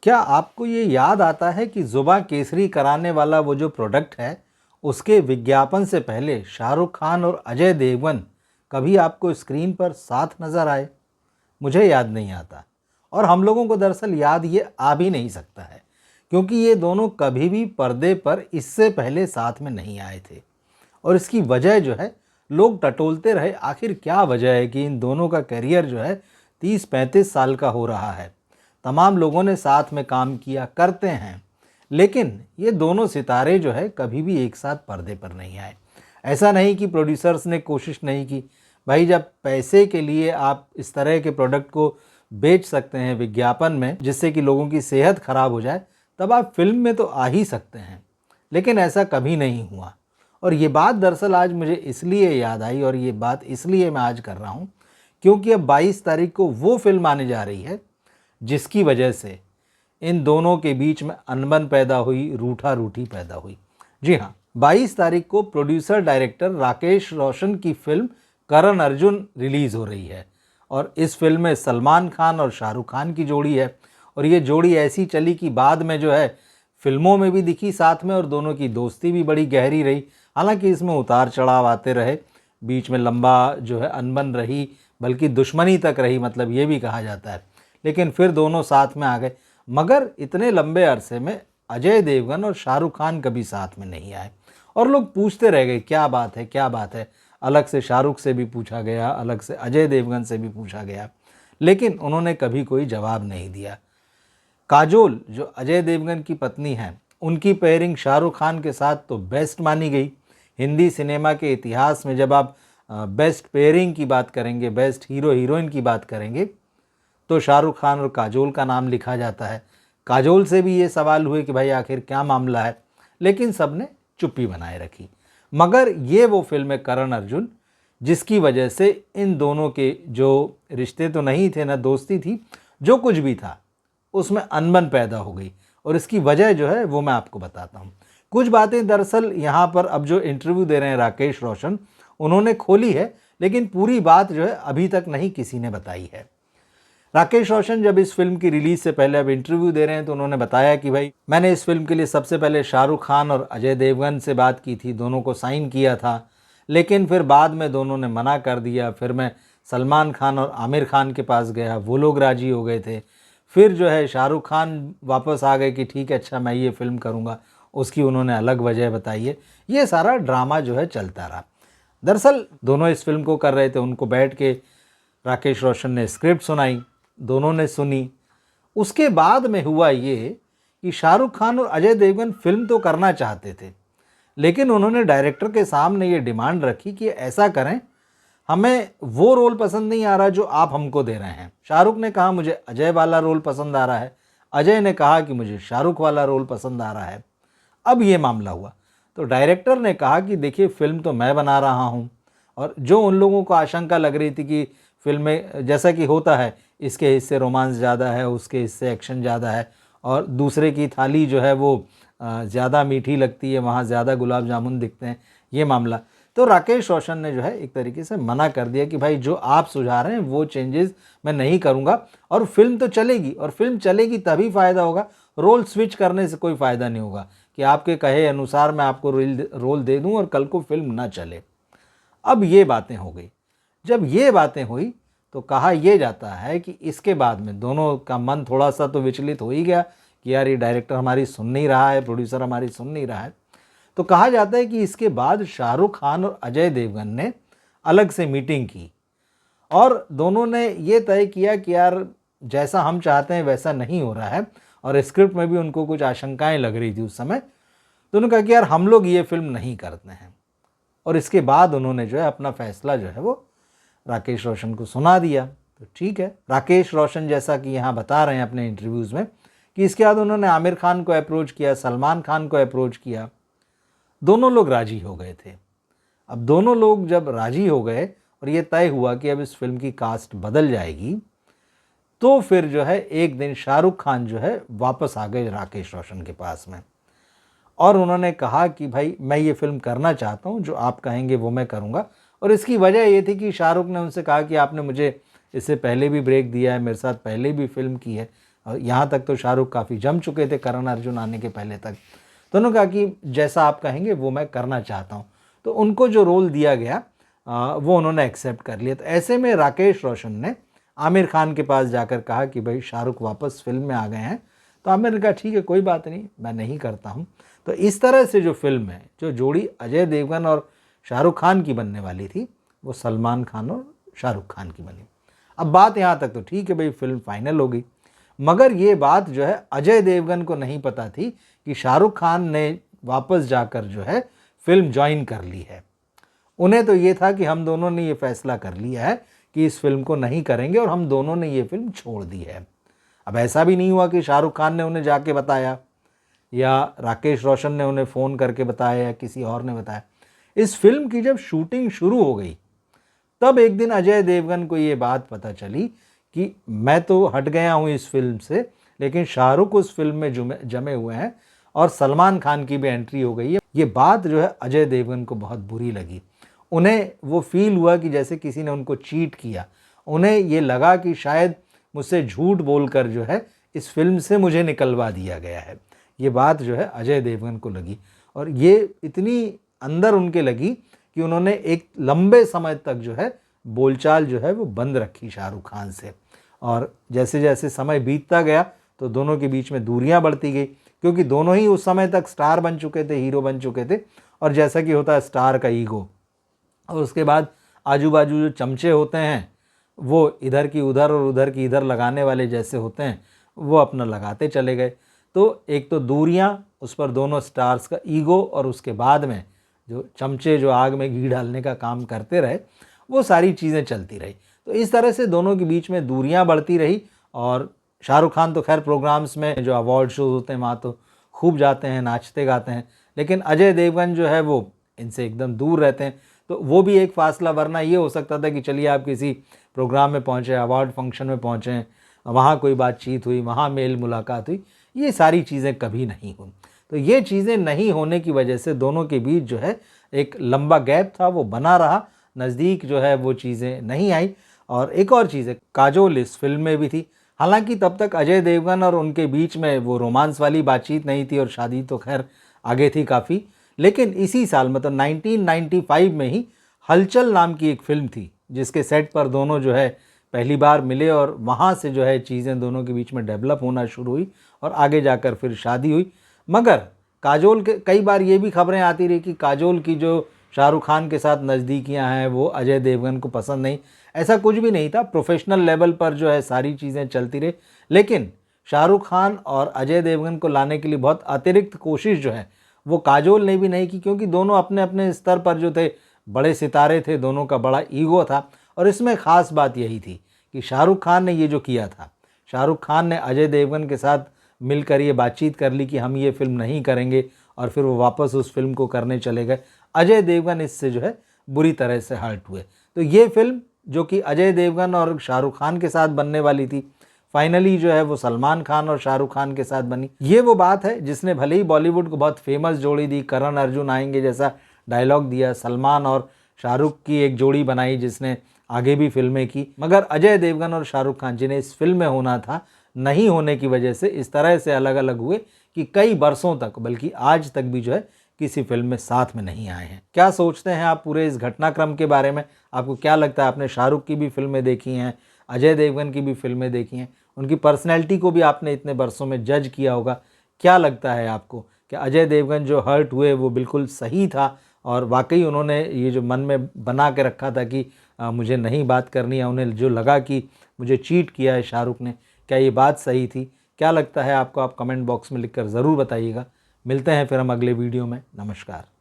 क्या आपको ये याद आता है कि जुबां केसरी कराने वाला वो जो प्रोडक्ट है, उसके विज्ञापन से पहले शाहरुख खान और अजय देवगन कभी आपको स्क्रीन पर साथ नजर आए? मुझे याद नहीं आता, और हम लोगों को दरअसल याद ये आ भी नहीं सकता है, क्योंकि ये दोनों कभी भी पर्दे पर इससे पहले साथ में नहीं आए थे। और इसकी वजह जो है, लोग टटोलते रहे आखिर क्या वजह है कि इन दोनों का करियर जो है 30-35 साल का हो रहा है। तमाम लोगों ने साथ में काम किया, करते हैं, लेकिन ये दोनों सितारे जो है कभी भी एक साथ पर्दे पर नहीं आए। ऐसा नहीं कि प्रोड्यूसर्स ने कोशिश नहीं की। भाई, जब पैसे के लिए आप इस तरह के प्रोडक्ट को बेच सकते हैं विज्ञापन में, जिससे कि लोगों की सेहत खराब हो जाए, तब आप फिल्म में तो आ ही सकते हैं। लेकिन ऐसा कभी नहीं हुआ। और ये बात दरअसल आज मुझे इसलिए याद आई, और ये बात इसलिए मैं आज कर रहा हूँ, क्योंकि अब 22 तारीख को वो फिल्म आने जा रही है जिसकी वजह से इन दोनों के बीच में अनबन पैदा हुई, रूठा रूठी पैदा हुई। जी हाँ, 22 तारीख को प्रोड्यूसर डायरेक्टर राकेश रोशन की फिल्म करण अर्जुन रिलीज़ हो रही है। और इस फिल्म में सलमान खान और शाहरुख खान की जोड़ी है। और ये जोड़ी ऐसी चली कि बाद में जो है फिल्मों में भी दिखी साथ में, और दोनों की दोस्ती भी बड़ी गहरी रही। हालांकि इसमें उतार चढ़ाव आते रहे, बीच में लंबा जो है अनबन रही, बल्कि दुश्मनी तक रही, मतलब ये भी कहा जाता है। लेकिन फिर दोनों साथ में आ गए। मगर इतने लंबे अरसे में अजय देवगन और शाहरुख खान कभी साथ में नहीं आए, और लोग पूछते रह गए क्या बात है, क्या बात है। अलग से शाहरुख से भी पूछा गया, अलग से अजय देवगन से भी पूछा गया, लेकिन उन्होंने कभी कोई जवाब नहीं दिया। काजोल जो अजय देवगन की पत्नी हैं, उनकी पेयरिंग शाहरुख खान के साथ तो बेस्ट मानी गई। हिंदी सिनेमा के इतिहास में जब आप बेस्ट पेयरिंग की बात करेंगे, बेस्ट हीरो हीरोइन की बात करेंगे, तो शाहरुख खान और काजोल का नाम लिखा जाता है। काजोल से भी ये सवाल हुए कि भाई आखिर क्या मामला है, लेकिन सबने चुप्पी बनाए रखी। मगर ये वो फिल्म है करण अर्जुन, जिसकी वजह से इन दोनों के जो रिश्ते तो नहीं थे, ना दोस्ती थी, जो कुछ भी था उसमें अनबन पैदा हो गई। और इसकी वजह जो है वो मैं आपको बताता हूँ। कुछ बातें दरअसल यहाँ पर अब जो इंटरव्यू दे रहे हैं राकेश रोशन, उन्होंने खोली है, लेकिन पूरी बात जो है अभी तक नहीं किसी ने बताई है। राकेश रोशन जब इस फिल्म की रिलीज से पहले अब इंटरव्यू दे रहे हैं, तो उन्होंने बताया कि भाई मैंने इस फिल्म के लिए सबसे पहले शाहरुख खान और अजय देवगन से बात की थी, दोनों को साइन किया था, लेकिन फिर बाद में दोनों ने मना कर दिया। फिर मैं सलमान खान और आमिर खान के पास गया, वो लोग राजी हो गए थे। फिर जो है शाहरुख खान वापस आ गए कि ठीक है, अच्छा मैं ये फिल्म करूँगा, उसकी उन्होंने अलग वजह बताई है। ये सारा ड्रामा जो है चलता रहा। दरअसल दोनों इस फिल्म को कर रहे थे, उनको बैठ के राकेश रोशन ने स्क्रिप्ट सुनाई, दोनों ने सुनी। उसके बाद में हुआ ये कि शाहरुख खान और अजय देवगन फिल्म तो करना चाहते थे, लेकिन उन्होंने डायरेक्टर के सामने ये डिमांड रखी कि ऐसा करें, हमें वो रोल पसंद नहीं आ रहा जो आप हमको दे रहे हैं। शाहरुख ने कहा मुझे अजय वाला रोल पसंद आ रहा है, अजय ने कहा कि मुझे शाहरुख वाला रोल पसंद आ रहा है। अब ये मामला हुआ तो डायरेक्टर ने कहा कि देखिए फिल्म तो मैं बना रहा हूँ, और जो उन लोगों को आशंका लग रही थी कि फिल्म में जैसा कि होता है, इसके हिस्से रोमांस ज़्यादा है, उसके हिस्से एक्शन ज़्यादा है, और दूसरे की थाली जो है वो ज़्यादा मीठी लगती है, वहाँ ज़्यादा गुलाब जामुन दिखते हैं, ये मामला। तो राकेश रोशन ने जो है एक तरीके से मना कर दिया कि भाई जो आप सुझा रहे हैं वो चेंजेस मैं नहीं करूँगा, और फिल्म तो चलेगी, और फिल्म चलेगी तभी फ़ायदा होगा, रोल स्विच करने से कोई फ़ायदा नहीं होगा कि आपके कहे अनुसार मैं आपको रोल दे दूँ और कल को फिल्म ना चले। अब ये बातें हो गई। जब ये बातें हुई तो कहा यह जाता है कि इसके बाद में दोनों का मन थोड़ा सा तो विचलित हो ही गया कि यार ये डायरेक्टर हमारी सुन नहीं रहा है, प्रोड्यूसर हमारी सुन नहीं रहा है। तो कहा जाता है कि इसके बाद शाहरुख खान और अजय देवगन ने अलग से मीटिंग की, और दोनों ने ये तय किया कि यार जैसा हम चाहते हैं वैसा नहीं हो रहा है, और स्क्रिप्ट में भी उनको कुछ आशंकाएं लग रही थी उस समय। तो उन्होंने कहा कि यार हम लोग ये फिल्म नहीं करते हैं। और इसके बाद उन्होंने जो है अपना फैसला जो है वो राकेश रोशन को सुना दिया। तो ठीक है, राकेश रोशन जैसा कि यहाँ बता रहे हैं अपने इंटरव्यूज़ में कि इसके बाद उन्होंने आमिर खान को अप्रोच किया, सलमान खान को अप्रोच किया, दोनों लोग राजी हो गए थे। अब दोनों लोग जब राजी हो गए और ये तय हुआ कि अब इस फिल्म की कास्ट बदल जाएगी, तो फिर जो है एक दिन शाहरुख खान जो है वापस आ गए राकेश रोशन के पास में, और उन्होंने कहा कि भाई मैं ये फिल्म करना चाहता हूँ, जो आप कहेंगे वो मैं करूँगा। और इसकी वजह ये थी कि शाहरुख ने उनसे कहा कि आपने मुझे इससे पहले भी ब्रेक दिया है, मेरे साथ पहले भी फिल्म की है, और यहाँ तक तो शाहरुख काफ़ी जम चुके थे करण अर्जुन आने के पहले तक। तो उन्होंने कहा कि जैसा आप कहेंगे वो मैं करना चाहता हूँ। तो उनको जो रोल दिया गया वो उन्होंने एक्सेप्ट कर लिया। तो ऐसे में राकेश रोशन ने आमिर खान के पास जाकर कहा कि भाई शाहरुख वापस फिल्म में आ गए हैं। तो आमिर ने कहा ठीक है, कोई बात नहीं, मैं नहीं करता हूँ। तो इस तरह से जो फिल्म है, जो जोड़ी अजय देवगन और शाहरुख खान की बनने वाली थी, वो सलमान खान और शाहरुख खान की बनी। अब बात यहाँ तक तो ठीक है भाई, फिल्म फाइनल हो गई। मगर ये बात जो है अजय देवगन को नहीं पता थी कि शाहरुख खान ने वापस जाकर जो है फिल्म ज्वाइन कर ली है। उन्हें तो ये था कि हम दोनों ने ये फैसला कर लिया है कि इस फिल्म को नहीं करेंगे और हम दोनों ने ये फिल्म छोड़ दी है। अब ऐसा भी नहीं हुआ कि शाहरुख खान ने उन्हें जाके बताया या राकेश रोशन ने उन्हें फ़ोन करके बताया या किसी और ने बताया। इस फिल्म की जब शूटिंग शुरू हो गई तब एक दिन अजय देवगन को ये बात पता चली कि मैं तो हट गया हूँ इस फिल्म से, लेकिन शाहरुख उस फिल्म में जमे हुए हैं और सलमान खान की भी एंट्री हो गई है। ये बात जो है अजय देवगन को बहुत बुरी लगी। उन्हें वो फील हुआ कि जैसे किसी ने उनको चीट किया। उन्हें ये लगा कि शायद मुझसे झूठ बोलकर जो है इस फिल्म से मुझे निकलवा दिया गया है। ये बात जो है अजय देवगन को लगी और ये इतनी अंदर उनके लगी कि उन्होंने एक लंबे समय तक जो है बोलचाल जो है वो बंद रखी शाहरुख खान से। और जैसे जैसे समय बीतता गया तो दोनों के बीच में दूरियां बढ़ती गई, क्योंकि दोनों ही उस समय तक स्टार बन चुके थे, हीरो बन चुके थे। और जैसा कि होता है स्टार का ईगो, और उसके बाद आजू बाजू जो चमचे होते हैं वो इधर की उधर और उधर की इधर लगाने वाले जैसे होते हैं, वो अपना लगाते चले गए। तो एक तो दूरियां, उस पर दोनों स्टार्स का ईगो, और उसके बाद में जो चमचे जो आग में घी डालने का काम करते रहे, वो सारी चीज़ें चलती रही। तो इस तरह से दोनों के बीच में दूरियां बढ़ती रही। और शाहरुख खान तो खैर प्रोग्राम्स में जो अवार्ड शोज होते हैं वहाँ तो खूब जाते हैं, नाचते गाते हैं, लेकिन अजय देवगन जो है वो इनसे एकदम दूर रहते हैं। तो वो भी एक फासला, वरना ये हो सकता था कि चलिए आप किसी प्रोग्राम में पहुँचे, अवार्ड फंक्शन में पहुँचे, वहाँ कोई बातचीत हुई, वहाँ मेल मुलाकात हुई, ये सारी चीज़ें कभी नहीं हुई। तो ये चीज़ें नहीं होने की वजह से दोनों के बीच जो है एक लंबा गैप था, वो बना रहा, नज़दीक जो है वो चीज़ें नहीं आई। और एक और चीज़ है, काजोल इस फिल्म में भी थी। हालांकि तब तक अजय देवगन और उनके बीच में वो रोमांस वाली बातचीत नहीं थी और शादी तो खैर आगे थी काफ़ी। लेकिन इसी साल मतलब 1995 में ही हलचल नाम की एक फिल्म थी, जिसके सेट पर दोनों जो है पहली बार मिले और वहाँ से जो है चीज़ें दोनों के बीच में डेवलप होना शुरू हुई और आगे जाकर फिर शादी हुई। मगर काजोल के कई बार ये भी खबरें आती रही कि काजोल की जो शाहरुख खान के साथ नज़दीकियां हैं वो अजय देवगन को पसंद नहीं। ऐसा कुछ भी नहीं था, प्रोफेशनल लेवल पर जो है सारी चीज़ें चलती रही। लेकिन शाहरुख खान और अजय देवगन को लाने के लिए बहुत अतिरिक्त कोशिश जो है वो काजोल ने भी नहीं की, क्योंकि दोनों अपने अपने स्तर पर जो थे बड़े सितारे थे, दोनों का बड़ा ईगो था। और इसमें ख़ास बात यही थी कि शाहरुख खान ने ये जो किया था, शाहरुख खान ने अजय देवगन के साथ मिलकर ये बातचीत कर ली कि हम ये फिल्म नहीं करेंगे, और फिर वो वापस उस फिल्म को करने चले गए। अजय देवगन इससे जो है बुरी तरह से हर्ट हुए। तो ये फिल्म जो कि अजय देवगन और शाहरुख खान के साथ बनने वाली थी, फाइनली जो है वो सलमान खान और शाहरुख खान के साथ बनी। ये वो बात है जिसने भले ही बॉलीवुड को बहुत फेमस जोड़ी दी, करण अर्जुन आएंगे जैसा डायलॉग दिया, सलमान और शाहरुख की एक जोड़ी बनाई जिसने आगे भी फिल्में की, मगर अजय देवगन और शाहरुख खान जिन्हें इस फिल्म में होना था, नहीं होने की वजह से इस तरह से अलग अलग हुए कि कई बरसों तक, बल्कि आज तक भी जो है किसी फिल्म में साथ में नहीं आए हैं। क्या सोचते हैं आप पूरे इस घटनाक्रम के बारे में? आपको क्या लगता है? आपने शाहरुख की भी फिल्में देखी हैं, अजय देवगन की भी फिल्में देखी हैं, उनकी पर्सनैलिटी को भी आपने इतने बरसों में जज किया होगा। क्या लगता है आपको कि अजय देवगन जो हर्ट हुए वो बिल्कुल सही था और वाकई उन्होंने ये जो मन में बना के रखा था कि मुझे नहीं बात करनी है, उन्हें जो लगा कि मुझे चीट किया है शाहरुख ने, क्या ये बात सही थी? क्या लगता है आपको? आप कमेंट बॉक्स में लिखकर ज़रूर बताइएगा। मिलते हैं फिर हम अगले वीडियो में। नमस्कार।